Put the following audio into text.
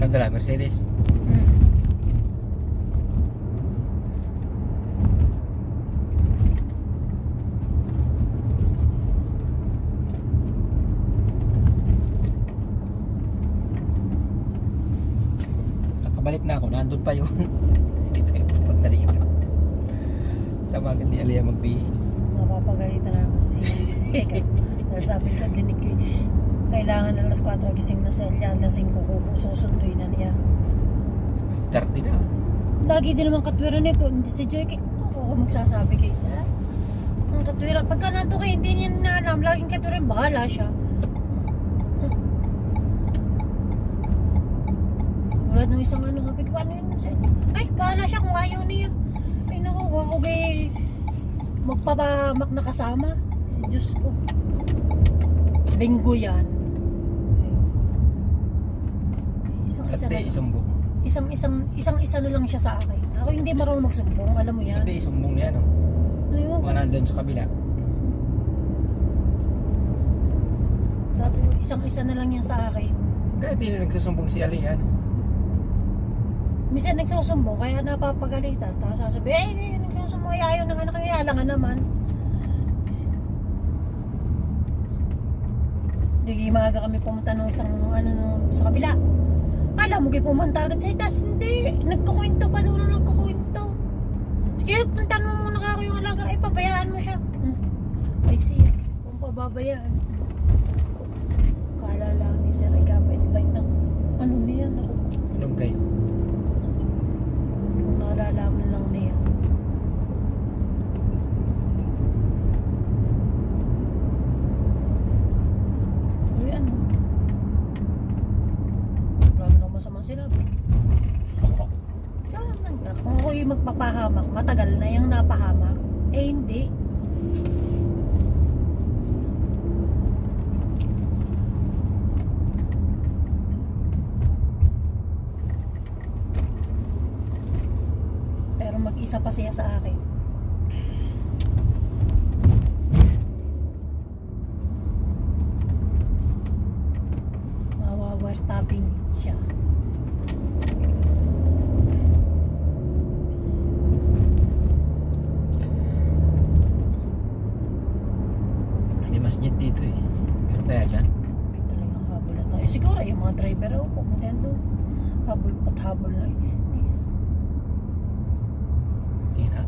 Saan dala? Mercedes? Kakabalik na ako, nandun pa yun. Hindi pa yun pupunta rito. Sa bagay ni Alia magbihis. Mapapagalitan na naman si Teka. Dahil sabi ko, dinig ko, kailangan alas 4 gising na sa Elia, alas 5 ko susunduin na niya. 30 na. Lagi din naman katwiran niya, si Joy, ako magsasabi kayo sa ang katwiran. Pagka nandun kayo, hindi niya na alam, laging katwiran, bahala siya. Wala nung isang ano, sabi ko, ano yun? Ay, bahala siya kung ayaw niya. Ay, naku, ako gay magpapamak na kasama. Diyos ko. Linggo yan. At di isumbong. Isang-isa na lang siya sa akin. Ako hindi marunong magsumbong, alam mo yan. Hindi isumbong niya, no? Ayun. Mga nandun sa kabila. Sabi ko, isang-isa na lang yan sa akin. Kaya hindi na nagsusumbong si Alia, no? Minsan nagsusumbong, kaya napapagalitan. Tapos sasabi, nagsusumbong, ayaw ng anak niya, alangan naman. Hindi maaga kami pumunta ng isang sa kabila. Kala mo kayo pumunta agad sa itas. Hindi, nagkukwento pa doon na nagkukwento. Sige, puntan mo muna ako yung alaga. Ay, pabayaan mo siya. Ay, siya. Kung pababayaan. Kala lang ni Sir, ay kapit-bait ng ano niya. Naku. Anong kayo? Kung nalalaman lang niya. Uy, ano? Marami na masama sila. Kaya naman ka. Kung ako yung magpapahamak, matagal na yung napahamak. Eh, hindi. Pero mag-isa pa siya sa akin. Mawawartaping siya. May masjid dito eh. Meron kaya dyan? Talagang habol na tayo. Siguro yung mga driver ako, pumunta doon. Habol pat habol na. Tingnan.